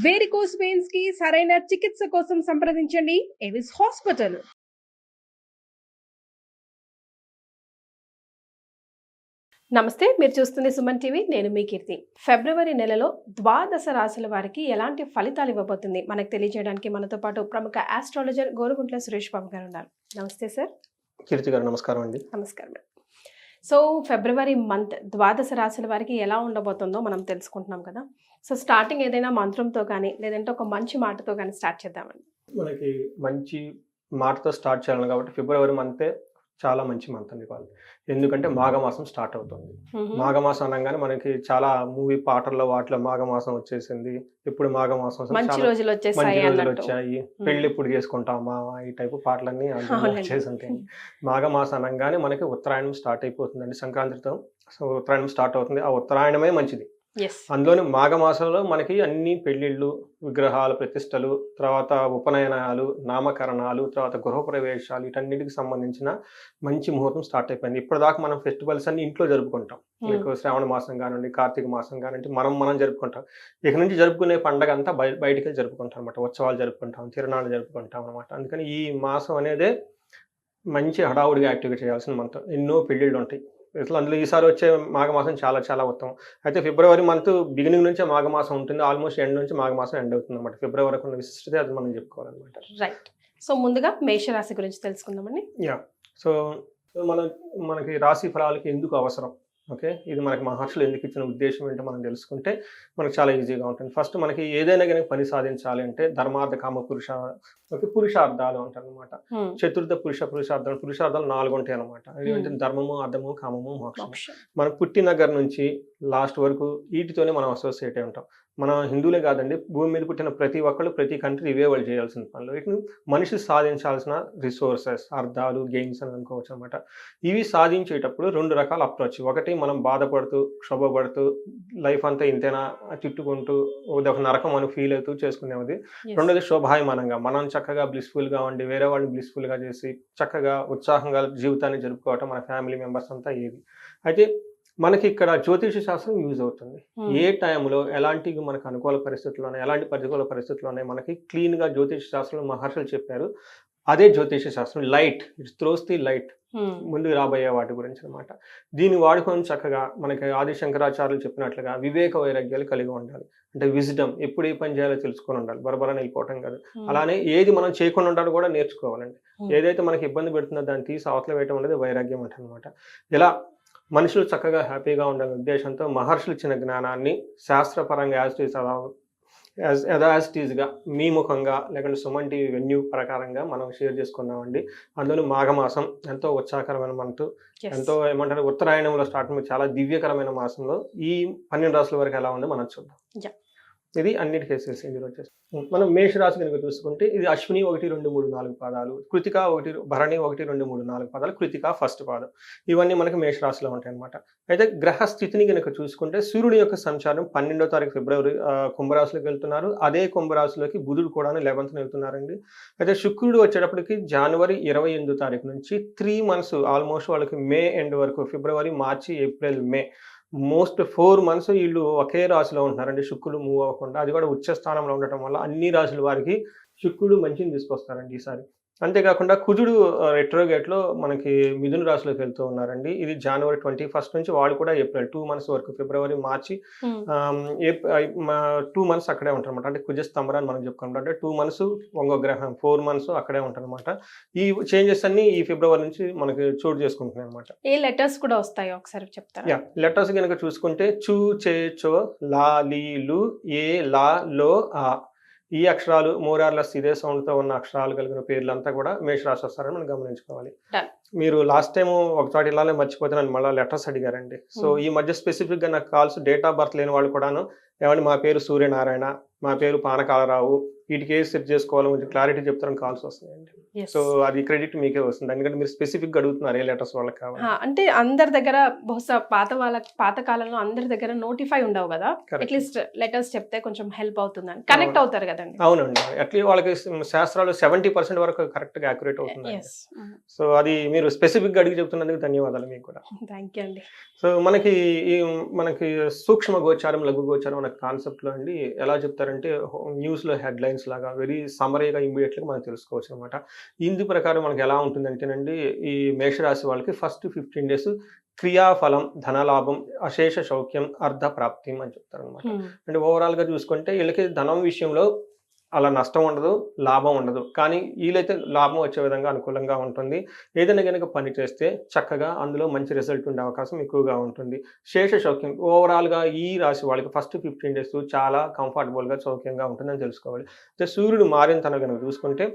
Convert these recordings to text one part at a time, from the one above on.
Varicose veins కి సరైన చికిత్స కోసం సంప్రదించండి ఎవిస్ హాస్పిటల్. నమస్తే, మీరు చూస్తుంది సుమన్ టీవీ. నేను మీ కీర్తి. ఫిబ్రవరి నెలలో ద్వాదశ రాశుల వారికి ఎలాంటి ఫలితాలు ఇవ్వబోతుంది మనకు తెలియజేయడానికి మనతో పాటు ప్రముఖ ఆస్ట్రాలజర్ గోరుగుంట్ల సురేష్ బాబు గారు ఉన్నారు. నమస్తే సార్. కీర్తి గారు నమస్కారం అండి. నమస్కారం. సో ఫిబ్రవరి మంత్ ద్వాదశ రాశుల వారికి ఎలా ఉండబోతుందో మనం తెలుసుకుంటున్నాం కదా. సో స్టార్టింగ్ ఏదైనా మంత్రంతో కానీ లేదంటే ఒక మంచి మాటతో కానీ స్టార్ట్ చేద్దామండి. మనకి మంచి మాటతో స్టార్ట్ చేయాలి కాబట్టి ఫిబ్రవరి మంతే చాలా మంచి మంత్ అండి వాళ్ళు. ఎందుకంటే మాఘమాసం స్టార్ట్ అవుతుంది. మాఘమాసం అనగానే మనకి చాలా మూవీ పాటల్లో వాటిలో మాఘమాసం వచ్చేసింది, ఇప్పుడు మాఘమాసం మంచి రోజులు వచ్చాయి, పెళ్లి ఇప్పుడు చేసుకుంటామా, ఈ టైపు పాటలన్నీ వచ్చేసి ఉంటాయి. మాఘమాసం అనగానే మనకి ఉత్తరాయణం స్టార్ట్ అయిపోతుందండి. సంక్రాంతితో సో ఉత్తరాయణం స్టార్ట్ అవుతుంది. ఆ ఉత్తరాయణమే మంచిది. అందులోని మాఘమాసంలో మనకి అన్ని పెళ్లిళ్ళు, విగ్రహాల ప్రతిష్టలు, తర్వాత ఉపనయనాలు, నామకరణాలు, తర్వాత గృహప్రవేశాలు, వీటన్నిటికి సంబంధించిన మంచి ముహూర్తం స్టార్ట్ అయిపోయింది. ఇప్పటిదాకా మనం ఫెస్టివల్స్ అన్ని ఇంట్లో జరుపుకుంటాం. మీకు శ్రావణ మాసం కానివ్వండి, కార్తీక మాసం కానివ్వండి, మనం జరుపుకుంటాం. ఇక నుంచి జరుపుకునే పండగ అంతా బయటికి వెళ్ళి జరుపుకుంటాం అనమాట. ఉత్సవాలు జరుపుకుంటాం, తిరునాళ్ళు జరుపుకుంటాం అనమాట. అందుకని ఈ మాసం అనేదే మంచి హడావుడిగా యాక్టివేట్ చేయాల్సిన మంత్. ఎన్నో పెళ్ళిళ్ళు ఉంటాయి. అందులో ఈసారి వచ్చే మాఘమాసం చాలా చాలా ఉత్తమం. అయితే ఫిబ్రవరి మంత్ బిగినింగ్ నుంచే మాఘమాసం ఉంటుంది, ఆల్మోస్ట్ ఎండ్ నుంచి మాఘమాసం ఎండ్ అవుతుంది అనమాట. ఫిబ్రవరికి ఉన్న విశిష్టత అది మనం చెప్పుకోవాలన్నమాట. రైట్. సో ముందుగా మేషరాశి గురించి తెలుసుకుందామండి. సో మనకి రాశి ఫలాలకి ఎందుకు అవసరం, ఓకే, ఇది మనకి మహర్షులు ఎందుకు ఇచ్చిన ఉద్దేశం ఏంటో మనం తెలుసుకుంటే మనకు చాలా ఈజీగా ఉంటుంది. ఫస్ట్ మనకి ఏదైనా కానీ పని సాధించాలి అంటే ధర్మార్థ కామ పురుషార్థాలు అంటారు అనమాట. చతుర్థ పురుషార్థాలు 4 ఉంటాయి అనమాట. ఏంటంటే ధర్మము, అర్థము, కామము, మోక్షము. మనం పుట్టిన దగ్గర నుంచి లాస్ట్ వరకు వీటితోనే మనం అసోసియేట్ అయి ఉంటాం. మన హిందువులే కాదండి, భూమి మీద పుట్టిన ప్రతి ఒక్కళ్ళు, ప్రతి కంట్రీ ఇవే వాళ్ళు చేయాల్సిన పనులు. వీటిని మనిషి సాధించాల్సిన రిసోర్సెస్, అర్థాలు, గెయిన్స్ అని అనుకోవచ్చు అనమాట. ఇవి సాధించేటప్పుడు 2 రకాల అప్రోచ్. ఒకటి మనం బాధపడుతూ క్షోభపడుతూ లైఫ్ అంతా ఇంతేనా తిట్టుకుంటూ ఒక నరకం అని ఫీల్ అవుతూ చేసుకునేది. రెండోది శోభాయమానంగా మనం చక్కగా బ్లిస్ఫుల్గా ఉండి వేరే వాళ్ళని బ్లిస్ఫుల్గా చేసి చక్కగా ఉత్సాహంగా జీవితాన్ని జరుపుకోవటం మన ఫ్యామిలీ మెంబర్స్ అంతా ఏది. అయితే మనకి ఇక్కడ జ్యోతిష శాస్త్రం యూజ్ అవుతుంది. ఏ టైంలో ఎలాంటి మనకు అనుకూల పరిస్థితుల్లోనే ఎలాంటి ప్రతికూల పరిస్థితుల్లోనే మనకి క్లీన్గా జ్యోతిష శాస్త్రంలో మహర్షులు చెప్పారు. అదే జ్యోతిష శాస్త్రం. Light, it's throws the light, ముందుకు రాబోయే వాటి గురించి అనమాట. దీన్ని వాడుకొని చక్కగా మనకి ఆది శంకరాచార్యులు చెప్పినట్లుగా వివేక వైరాగ్యాలు కలిగి ఉండాలి. అంటే విజ్డమ్, ఎప్పుడు ఏ పని చేయాలో తెలుసుకొని ఉండాలి, బరబరని వెళ్ళిపోవటం కాదు. అలానే ఏది మనం చేయకుండా ఉండాలో కూడా నేర్చుకోవాలండి. ఏదైతే మనకి ఇబ్బంది పెడుతుందో దాన్ని తీసి అవతల వేయటం అనేది వైరాగ్యం అంటే అనమాట. ఇలా మనుషులు చక్కగా హ్యాపీగా ఉండాలనే ఉద్దేశంతో మహర్షులు ఇచ్చిన జ్ఞానాన్ని శాస్త్రపరంగా యాజ్ టీజ్గా మీ ముఖంగా లేకుంటే సుమన్ టీవీ వెన్యూ ప్రకారంగా మనం షేర్ చేసుకున్నామండి. అందులో మాఘమాసం ఎంతో ఉత్సాహకరమైన మంత్, ఎంతో ఏమంటారు ఉత్తరాయణంలో స్టార్ట్ చాలా దివ్యకరమైన మాసంలో ఈ 12 రాశుల వరకు ఎలా ఉందో మనం చూద్దాం. ఇది అన్నిటి కేసెస్. ఇందులో వచ్చేసి మనం మేషరాశి కనుక చూసుకుంటే ఇది అశ్విని 1, 2, 3, 4 పాదాలు, కృతిక 1, భరణి 1, 2, 3, 4 పాదాలు, కృతిక ఫస్ట్ పాదం. ఇవన్నీ మనకి మేషరాశిలో ఉంటాయి అనమాట. అయితే గ్రహ స్థితిని కనుక చూసుకుంటే సూర్యుడి యొక్క సంచారం 12వ తారీఖు ఫిబ్రవరి కుంభరాశిలోకి వెళ్తున్నారు. అదే కుంభరాశిలోకి బుధుడు కూడా 11న వెళ్తున్నారండి. అయితే శుక్రుడు వచ్చేటప్పటికి జనవరి 28వ తారీఖు నుంచి 3 months ఆల్మోస్ట్ వాళ్ళకి మే ఎండ్ వరకు, ఫిబ్రవరి, మార్చి, ఏప్రిల్, మే, మోస్ట్ 4 months వీళ్ళు ఒకే రాశిలో ఉంటున్నారండి. శుక్రుడు మూవ్ అవ్వకుండా, అది కూడా ఉచ్చ స్థానంలో ఉండటం వల్ల అన్ని రాశుల వారికి శుక్రుడు మంచిని తీసుకొస్తారండి ఈసారి. అంతేకాకుండా కుజుడు రెట్రోగేట్లో మనకి మిథున రాశిలోకి వెళ్తూ ఉన్నారండి. ఇది జనవరి 21st నుంచి, వాళ్ళు కూడా ఏప్రిల్ 2 months వరకు, ఫిబ్రవరి, మార్చి 2 months అక్కడే ఉంటారు అనమాట. అంటే కుజ స్తంభన అని మనం చెప్పుకుంటాం. అంటే 2 months ఒంగో గ్రహం, 4 months అక్కడే ఉంటారు అనమాట. ఈ చేంజెస్ అన్ని ఈ ఫిబ్రవరి నుంచి మనకి చోటు చేసుకుంటున్నాయి అనమాట. ఏ లెటర్స్ కూడా వస్తాయో ఒకసారి చెప్తారా? లెటర్స్ కనుక చూసుకుంటే చూ, చే, చో, లా, లీ, లు, ఏ, లా, లో, ఆ, ఈ అక్షరాలు మోరార్లెస్ ఇదే సౌండ్తో ఉన్న అక్షరాలు కలిగిన పేర్లంతా కూడా మేషరాశి వస్తారని మనం గమనించుకోవాలి. మీరు లాస్ట్ టైం ఒకసారి ఇలానే మర్చిపోతే నన్ను మళ్ళీ లెటర్స్ అడిగారండి. సో ఈ మధ్య స్పెసిఫిక్గా నాకు కాల్స్ డేట్ ఆఫ్ బర్త్ లేని వాళ్ళు కూడాను, ఏమంటే మా పేరు సూర్యనారాయణ, మా పేరు పానకాలరావు, వీటికి ఏది సెట్ చేసుకోవాలో కొంచెం క్లారిటీ చెప్తారని కాల్స్ వస్తున్నాయండి. Yes. సో అది క్రెడిట్ మీకే వస్తుంది, ఎందుకంటే మీరు స్పెసిఫిక్గా అడుగుతున్నారు ఏ లెటర్స్ వాళ్ళకి కావాలి. అంటే అందరి దగ్గర బహుశా పాత కాలంలో అందరి దగ్గర నోటిఫై ఉండవు కదా, Correct. అట్లీస్ట్ లెటర్స్ చెప్తే కొంచెం హెల్ప్ అవుతుందని కనెక్ట్ అవుతారు కదండి. అవునండి, అట్లీ వాళ్ళకి శాస్త్రాలు 70% వరకు కరెక్ట్గా యాక్యురేట్ అవుతుంది. ఎస్, సో అది మీరు స్పెసిఫిక్గా అడిగి చెప్తున్నందుకు ధన్యవాదాలు మీకు కూడా. థ్యాంక్ యూ అండి. సో మనకి సూక్ష్మ గోచారం, లఘు గోచారం అనే కాన్సెప్ట్లో అండి ఎలా చెప్తారంటే న్యూస్లో హెడ్లైన్స్ లాగా వెరీ సమరీగా ఇమీడియట్గా మనం తెలుసుకోవచ్చు అనమాట. ఇందు ప్రకారం మనకి ఎలా ఉంటుందంటేనండి, ఈ మేషరాశి వాళ్ళకి ఫస్ట్ 15 days క్రియాఫలం, ధనలాభం, అశేష సౌఖ్యం, అర్ధ ప్రాప్తి అని చెప్తారనమాట. అంటే ఓవరాల్గా చూసుకుంటే వీళ్ళకి ధనం విషయంలో అలా నష్టం ఉండదు, లాభం ఉండదు, కానీ వీళ్ళైతే లాభం వచ్చే విధంగా అనుకూలంగా ఉంటుంది. ఏదైనా కనుక పని చేస్తే చక్కగా అందులో మంచి రిజల్ట్ ఉండే అవకాశం ఎక్కువగా ఉంటుంది. శేష సౌఖ్యం, ఓవరాల్గా ఈ రాశి వాళ్ళకి ఫస్ట్ 15 days చాలా కంఫర్టబుల్గా సౌఖ్యంగా ఉంటుందని తెలుసుకోవాలి. అయితే సూర్యుడు మారిన తన కనుక చూసుకుంటే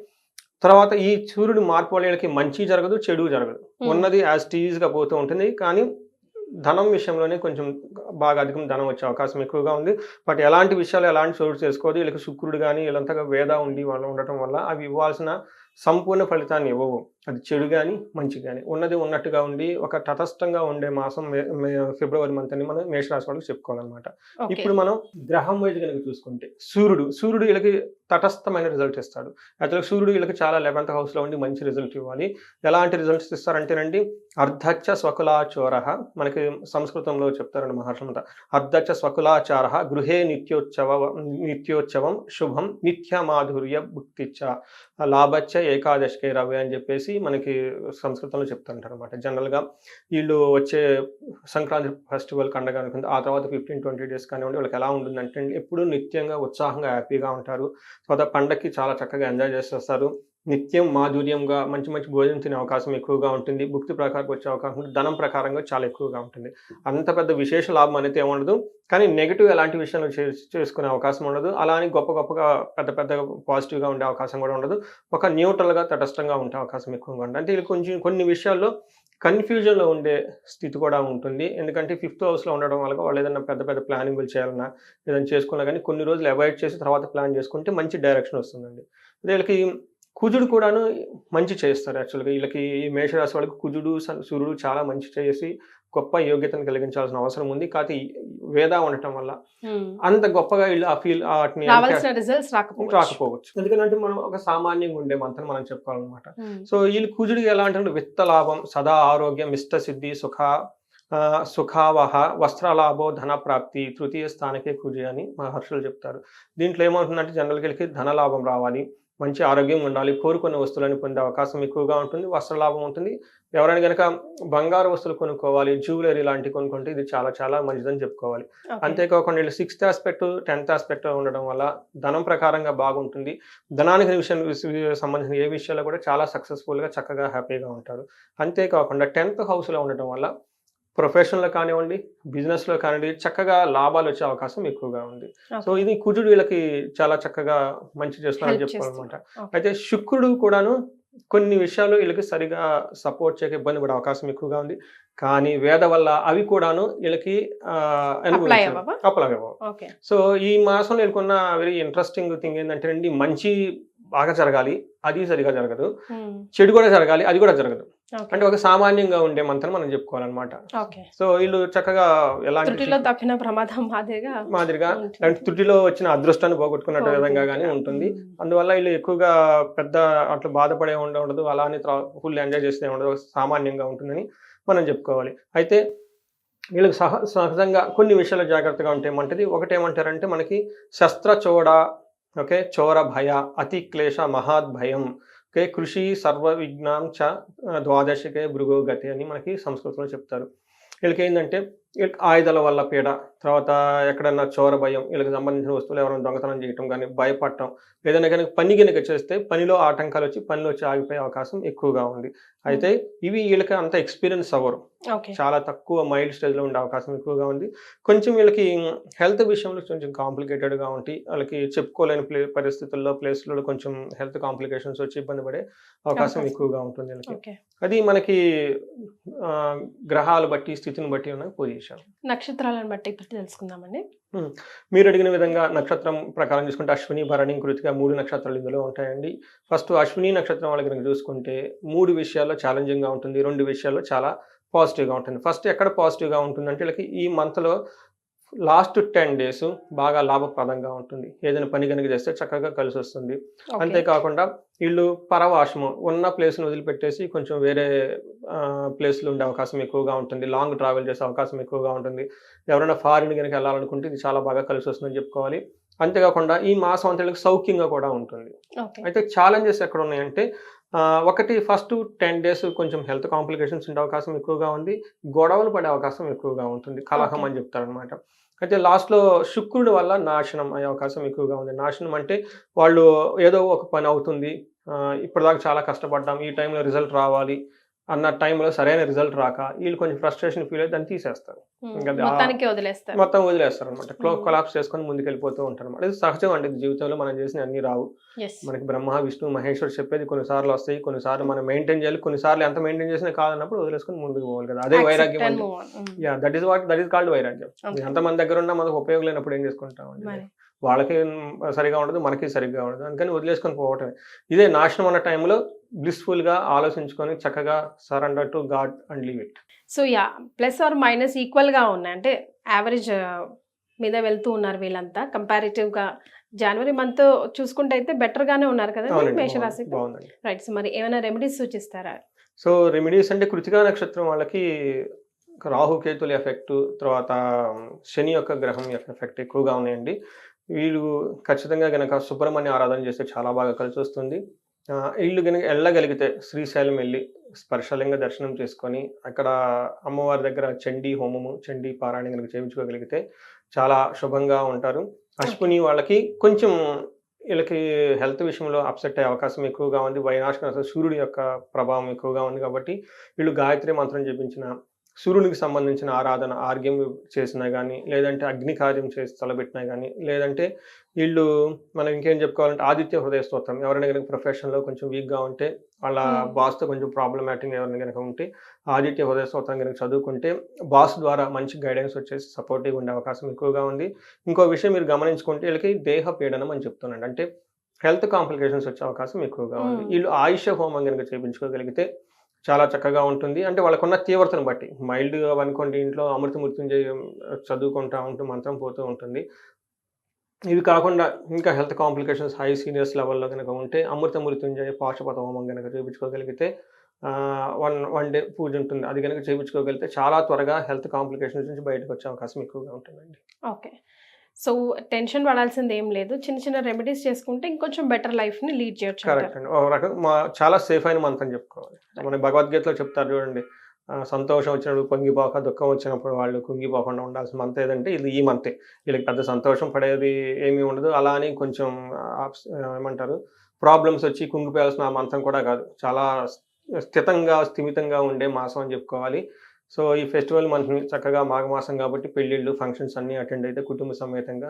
తర్వాత ఈ సూర్యుడు మార్పు వల్ల వీళ్ళకి మంచి జరగదు, చెడు జరగదు, ఉన్నది యాజ్ టీజ్గా పోతూ ఉంటుంది. కానీ ధనం విషయంలోనే కొంచెం బాగా అధికం ధనం వచ్చే అవకాశం ఎక్కువగా ఉంది. బట్ ఎలాంటి విషయాలు ఎలాంటి చోటు చేసుకోదు. వీళ్ళకి శుక్రుడు కానీ వీళ్ళంతగా వేద ఉండి వాళ్ళు ఉండటం వల్ల అవి ఇవ్వాల్సిన సంపూర్ణ ఫలితాన్ని ఇవ్వవు. అది చెడు కానీ మంచి కానీ ఉన్నది ఉన్నట్టుగా ఉండి ఒక తటస్థంగా ఉండే మాసం ఫిబ్రవరి మంత్ అని మనం మేషరాశి వాళ్ళకి చెప్పుకోవాలన్నమాట. ఇప్పుడు మనం గ్రహం వైజ్ కనుక చూసుకుంటే సూర్యుడు వీళ్ళకి తటస్థమైన రిజల్ట్ ఇస్తాడు. యాక్చువల్గా సూర్యుడు వీళ్ళకి చాలా 11th హౌస్లో ఉండి మంచి రిజల్ట్ ఇవ్వాలి. ఎలాంటి రిజల్ట్స్ ఇస్తారంటేనండి, అర్ధచ్చ స్వకులాచోర, మనకి సంస్కృతంలో చెప్తారండి మహర్షులంతా, అర్ధచ్చ స్వకులాచార గృహే నిత్యోత్సవం శుభం నిత్య మాధుర్య భుక్తిచ్చ లాభచ్చ ఏకాదశికే రవి అని చెప్పేసి మనకి సంస్కృతంలో చెప్తుంటారు అనమాట. జనరల్గా వీళ్ళు వచ్చే సంక్రాంతి ఫెస్టివల్ పండగ అనుకుంది, ఆ తర్వాత 15-20 days కానివ్వండి వాళ్ళకి ఎలా ఉంటుందంటే ఎప్పుడు నిత్యంగా ఉత్సాహంగా హ్యాపీగా ఉంటారు. తర్వాత పండగకి చాలా చక్కగా ఎంజాయ్ చేసేస్తారు. నిత్యం మాధుర్యంగా మంచి మంచి భోజనం తినే అవకాశం ఎక్కువగా ఉంటుంది. భుక్తి ప్రకారం వచ్చే అవకాశం ఉంటుంది. ధనం ప్రకారంగా చాలా ఎక్కువగా ఉంటుంది. అంత పెద్ద విశేష లాభం అనేది ఏముండదు, కానీ నెగిటివ్ ఎలాంటి విషయాలు చేసుకునే అవకాశం ఉండదు. అలా అని గొప్పగా పెద్ద పాజిటివ్గా ఉండే అవకాశం కూడా ఉండదు. ఒక న్యూట్రల్గా తటస్థంగా ఉండే అవకాశం ఎక్కువగా ఉంటుంది. అంటే ఇది కొన్ని విషయాల్లో కన్ఫ్యూజన్లో ఉండే స్థితి కూడా ఉంటుంది. ఎందుకంటే 5th హౌస్లో ఉండడం వల్ల వాళ్ళు ఏదైనా పెద్ద ప్లానింగ్లు చేయాలన్నా ఏదైనా చేసుకున్నా కానీ కొన్ని రోజులు అవాయిడ్ చేసి తర్వాత ప్లాన్ చేసుకుంటే మంచి డైరెక్షన్ వస్తుందండి. అదే వీళ్ళకి కుజుడు కూడాను మంచి చేస్తారు. యాక్చువల్గా వీళ్ళకి ఈ మేషరాశి వాళ్ళకి కుజుడు సూర్యుడు చాలా మంచి చేసి గొప్ప యోగ్యతను కలిగించాల్సిన అవసరం ఉంది. కాకపోతే వేద ఉండటం వల్ల అంత గొప్పగా వీళ్ళు వాటిని రాకపోవచ్చు. ఎందుకంటే మనం ఒక సామాన్యంగా ఉండే మంత్రం మనం చెప్పుకోవాలన్నమాట. సో వీళ్ళు కుజుడికి ఎలా అంటే విత్త లాభం, సదా ఆరోగ్యం, ఇష్ట సిద్ధి, సుఖావహ, వస్త్రలాభో, ధన ప్రాప్తి, తృతీయ స్థానకే కుజి అని మహర్షులు చెప్తారు. దీంట్లో ఏమవుతుందంటే జనరల్గా వీళ్ళకి ధనలాభం రావాలి, మంచి ఆరోగ్యం ఉండాలి, కోరుకున్న వస్తువులను పొందే అవకాశం ఎక్కువగా ఉంటుంది, వస్త్రలాభం ఉంటుంది. ఎవరైనా కనుక బంగారు వస్తువులు కొనుక్కోవాలి, జ్యువెలరీ లాంటివి కొనుక్కుంటే ఇది చాలా మంచిదని చెప్పుకోవాలి. అంతేకాకుండా వీళ్ళు 6th ఆస్పెక్ట్ 10th ఆస్పెక్ట్ ఉండడం వల్ల ధనం ప్రకారంగా బాగుంటుంది. ధనానికి సంబంధించిన ఏ విషయాల్లో కూడా చాలా సక్సెస్ఫుల్గా చక్కగా హ్యాపీగా ఉంటారు. అంతేకాకుండా 10th హౌస్లో ఉండటం వల్ల ప్రొఫెషన్లో కానివ్వండి, బిజినెస్లో కానివ్వండి చక్కగా లాభాలు వచ్చే అవకాశం ఎక్కువగా ఉంది. సో ఇది కుజుడు వీళ్ళకి చాలా చక్కగా మంచి చేస్తున్నారని చెప్పుకోవాలన్నమాట. అయితే శుక్రుడు కూడాను కొన్ని విషయాలు వీళ్ళకి సరిగా సపోర్ట్ చేయక ఇబ్బంది పడే అవకాశం ఎక్కువగా ఉంది. కానీ వేద వల్ల అవి కూడాను వీళ్ళకి అప్లై అవ్వవు. సో ఈ మాసంలో వీళ్ళకున్న వెరీ ఇంట్రెస్టింగ్ థింగ్ ఏంటంటే మంచి బాగా జరగాలి, అది సరిగా జరగదు, చెడు కూడా జరగాలి, అది కూడా జరగదు. అంటే ఒక సామాన్యంగా ఉండే మంత్రం మనం చెప్పుకోవాలన్నమాట. సో వీళ్ళు చక్కగా ఎలాంటి మాదిరిగా త్రుటిలో వచ్చిన అదృష్టాన్ని పోగొట్టుకున్నట్టు విధంగా కానీ ఉంటుంది. అందువల్ల వీళ్ళు ఎక్కువగా పెద్ద అట్లా బాధపడే ఉండదు, అలానే ఫుల్ ఎంజాయ్ చేస్తే ఉండదు, సామాన్యంగా ఉంటుందని మనం చెప్పుకోవాలి. అయితే వీళ్ళకి సహజంగా కొన్ని విషయాలు జాగ్రత్తగా ఉంటే ఏమంటది, ఒకటేమంటారంటే మనకి శస్త్రచోడ, ఓకే, చోర భయ, అతి క్లేశ మహాద్ భయం, ఓకే, కృషి సర్వ విజ్ఞాం చ ద్వాదశికే భృగోగతి అని మనకి సంస్కృతంలో చెప్తారు. వీళ్ళకి ఏంటంటే వీళ్ళకి ఆయుధాల వల్ల పీడ, తర్వాత ఎక్కడన్నా చోర భయం, వీళ్ళకి సంబంధించిన వస్తువులు ఎవరైనా దొంగతనం చేయటం కానీ, భయపడటం, ఏదైనా కానీ పని కనుక చేస్తే పనిలో ఆటంకాలు వచ్చి పనిలో వచ్చి ఆగిపోయే అవకాశం ఎక్కువగా ఉంది. అయితే ఇవి వీళ్ళకి అంత ఎక్స్పీరియన్స్ అవ్వరు, చాలా తక్కువ మైల్డ్ స్టేజ్లో ఉండే అవకాశం ఎక్కువగా ఉంది. కొంచెం వీళ్ళకి హెల్త్ విషయంలో కొంచెం కాంప్లికేటెడ్గా ఉండి వాళ్ళకి చెప్పుకోలేని పరిస్థితుల్లో ప్లేస్లలో కొంచెం హెల్త్ కాంప్లికేషన్స్ వచ్చి ఇబ్బంది పడే అవకాశం ఎక్కువగా ఉంటుంది వీళ్ళకి. అది మనకి గ్రహాలు బట్టి స్థితిని బట్టి ఉన్న పొజిషన్. విషయం. నక్షత్రాలను బట్టి ఇప్పుడు తెలుసుకుందామండి. మీరు అడిగిన విధంగా నక్షత్రం ప్రకారం చూసుకుంటే అశ్విని, భరణి, కృతిక 3 నక్షత్రాలు ఇందులో ఉంటాయండి. ఫస్ట్ అశ్విని నక్షత్రం వాళ్ళకి కనుక చూసుకుంటే 3 విషయాల్లో ఛాలెంజింగ్‌గా ఉంటుంది. 2 విషయాల్లో చాలా పాజిటివ్‌గా ఉంటుంది. ఫస్ట్ ఎక్కడ పాజిటివ్‌గా ఉంటుందంటే వీళ్ళకి ఈ మంత్‌లో లాస్ట్ 10 డేస్ బాగా లాభప్రదంగా ఉంటుంది. ఏదైనా పని గనుక చేస్తే చక్కగా కలిసొస్తుంది. ఓకే. అంతేకాకుండా వీళ్ళు పరవాసము ఉన్న ప్లేస్‌ని వదిలిపెట్టేసి కొంచెం వేరే ప్లేస్‌లో ఉండే అవకాశం ఎక్కువగా ఉంటుంది. లాంగ్ ట్రావెల్ చేసే అవకాశం ఎక్కువగా ఉంటుంది. ఎవరైనా ఫారిన్ గనుక వెళ్ళాలనుకుంటే ఇది చాలా బాగా కలిసొస్తుందని చెప్పుకోవాలి. అంతేకాకుండా ఈ మాసం అంతా వీళ్ళకి సౌఖ్యంగా కూడా ఉంటుంది. ఓకే. అయితే ఛాలెంజెస్ ఎక్కడున్నాయంటే ఒకటి ఫస్ట్ 10 డేస్ కొంచెం హెల్త్ కాంప్లికేషన్స్ ఉండే అవకాశం ఎక్కువగా ఉంది. గొడవలు పడే అవకాశం ఎక్కువగా ఉంటుంది. కలహం ఓకే. అని చెప్తారనమాట. అయితే లాస్ట్‌లో శుక్రుడి వల్ల నాశనం అయ్యే అవకాశం ఎక్కువగా ఉంది. నాశనం అంటే వాళ్ళు ఏదో ఒక పని అవుతుంది. ఇప్పటిదాకా చాలా కష్టపడ్డాం. ఈ టైంలో రిజల్ట్ రావాలి అన్న టైంలో సరైన రిజల్ట్ రాక వీళ్ళు కొంచెం ఫ్రస్ట్రేషన్ ఫీల్ అయ్యి దాన్ని తీసేస్తారు. ఇంక అది మొత్తానికి వదిలేస్తారు. మొత్తం వదిలేస్తారనమాట. హ్మ్. కొలాప్స్ చేసుకొని ముందుకెళ్ళిపోతూ ఉంటారనమాట. ఇది సహజం అండి. జీవితంలో మనం చేసినవి అన్నీ రావు. యెస్. మనకి బ్రహ్మ, విష్ణు, మహేశ్వరుడు చెప్పేది కొన్నిసార్లు వస్తాయి. కొన్నిసార్లు మనం మెయింటైన్ చేయాలి. కొన్నిసార్లు ఎంత మెయింటైన్ చేసినా కాదన్నప్పుడు వదిలేసుకొని ముందుకు పోవాలి కదా! అదే యాక్సెప్ట్ వైరాగ్యం అండ్ అంటే. Move on. Yeah! That is called వైరాగ్యం. అంతే. ఎంత మన దగ్గర ఉన్నా మనకు ఉపయోగం లేనప్పుడు ఏం చేసుకుంటామండి. మరి. వాళ్ళకి సరిగ్గా ఉండదు. మనకి సరిగ్గా ఉండదు. అందుకని వదిలేసుకొని పోవటమే. ఇదే నాశనం అన్న టైంలో బ్లిస్‌ఫుల్‌గా ఆలోచించుకొని చక్కగా surrender to God and leave it. So plus or minus ఈక్వల్‌గా ఉన్నాయి. అంటే యావరేజ్ మీద వెళ్తూ ఉన్నారు వీళ్ళంతా. కంపారిటివ్‌గా జనవరి మంత్ చూసుకుంటే అయితే బెటర్‌గానే ఉన్నారు కదండీ అవునండి. మేషరాశికి. బాగుందండి. రైట్. సో మరి ఏమైనా రెమెడీస్ సూచిస్తారా? సో రెమెడీస్ అంటే కృతికా నక్షత్రం వాళ్ళకి రాహుకేతుల ఎఫెక్టు, తర్వాత శని యొక్క గ్రహం యొక్క ఎఫెక్ట్ ఎక్కువగా ఉన్నాయండి. వీళ్ళు ఖచ్చితంగా గనక సుబ్రహ్మణ్య ఆరాధన చేస్తే చాలా బాగా కలిసొస్తుంది. ఈళ్ళు గనుక ఎళ్ళగలిగితే శ్రీశైలం ఎళ్లి స్పర్శలింగ దర్శనం చేసుకొని, అక్కడ అమ్మవారి దగ్గర చండీ హోమము, చండీ పారాయణ గనుక చేయించుకోగలిగితే చాలా శుభంగా ఉంటారు. ఓకే. అశ్విని వాళ్ళకి కొంచెం వీళ్ళకి హెల్త్ విషయంలో అప్సెట్ అయ్యే అవకాశం ఎక్కువగా ఉంది. వైనాశిక సూర్యుడి యొక్క ప్రభావం ఎక్కువగా ఉంది కాబట్టి, వీళ్ళు గాయత్రి మంత్రం జపించిన, సూర్యునికి సంబంధించిన ఆరాధన, ఆర్గ్యం చేసినా గానీ, లేదంటే అగ్ని కార్యం చేసి తలబెట్టినా గానీ, లేదంటే వీళ్ళు మనం ఇంకేం చెప్పుకోవాలంటే ఆదిత్య హృదయ స్తోత్రం. ఎవరైనా గనుక ప్రొఫెషన్‌లో కొంచెం వీక్‌గా ఉంటే, వాళ్ళ బాస్‌తో కొంచెం ప్రాబ్లమాటిక్ ఎవరైనా గనుక ఉంటే, ఆదిత్య హృదయ స్తోత్రం గనుక చదువుకుంటే, బాస్ ద్వారా మంచి గైడెన్స్ వచ్చేసి సపోర్టివ్‌గా ఉండే అవకాశం ఎక్కువగా ఉంది. ఇంకో విషయం మీరు గమనించుకుంటే వీళ్ళకి దేహ పీడనం అని చెప్తున్నాను. అంటే హెల్త్ కాంప్లికేషన్స్ వచ్చే అవకాశం ఎక్కువగా ఉంది. వీళ్ళు ఆయుష హోమం గనుక చేపించుకోగలిగితే చాలా చక్కగా ఉంటుంది. అంటే వాళ్ళకున్న తీవ్రతను బట్టి. మైల్డ్‌గా అనుకోండి ఇంట్లో అమృత మృత్యుంజయం చదువుకుంటా ఉంటూ మంత్రం పోతూ ఉంటుంది. ఇవి కాకుండా ఇంకా హెల్త్ కాంప్లికేషన్స్ హై సీరియస్ లెవెల్‌లో గనక ఉంటే అమృత మృత్యుంజయ పాశుపత హోమం గనక చేపించుకోగలిగితే వన్ డే పూజ ఉంటుంది. అది గనక చేపించుకోగలిగితే చాలా త్వరగా హెల్త్ కాంప్లికేషన్స్ నుంచి బయటకొచ్చే అవకాశం ఎక్కువగా ఉంటుందండి. ఓకే. సో టెన్షన్ పడాల్సింది ఏం లేదు. చిన్న చిన్న రెమెడీస్ చేసుకుంటే ఇంకొంచెం బెటర్ లైఫ్‌ని లీడ్ చేయొచ్చు కరెక్ట్ అంటారు. అండి. ఒక రకం చాలా సేఫ్ అయిన మంత్ అని చెప్పుకోవాలి. మన భగవద్గీతలో చెప్తారు చూడండి. సంతోషం వచ్చినప్పుడు పొంగిపోక, దుఃఖం వచ్చినప్పుడు వాళ్ళు కుంగిపోకుండా ఉండాల్సిన మంత్ ఏదంటే ఇది ఈ మంతే. వీళ్ళకి పెద్ద సంతోషం పడేది ఏమీ ఉండదు. అలా అని కొంచెం ఏమంటారు ప్రాబ్లమ్స్ వచ్చి కుంగిపోయాల్సిన మంతం కూడా కాదు. చాలా స్థిమితంగా ఉండే మాసం అని చెప్పుకోవాలి. సో, ఈ ఫెస్టివల్ మంత్‌ని చక్కగా మాఘమాసం కాబట్టి పెళ్ళిళ్ళు, ఫంక్షన్స్ అన్నీ అటెండ్ అయితే కుటుంబ సమేతంగా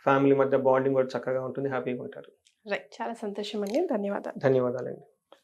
ఫ్యామిలీ మధ్య బాండింగ్ కూడా చక్కగా ఉంటుంది. హ్యాపీగా ఉంటారు. రైట్. చాలా సంతోషం అండి. ధన్యవాదాలు. ధన్యవాదాలండి.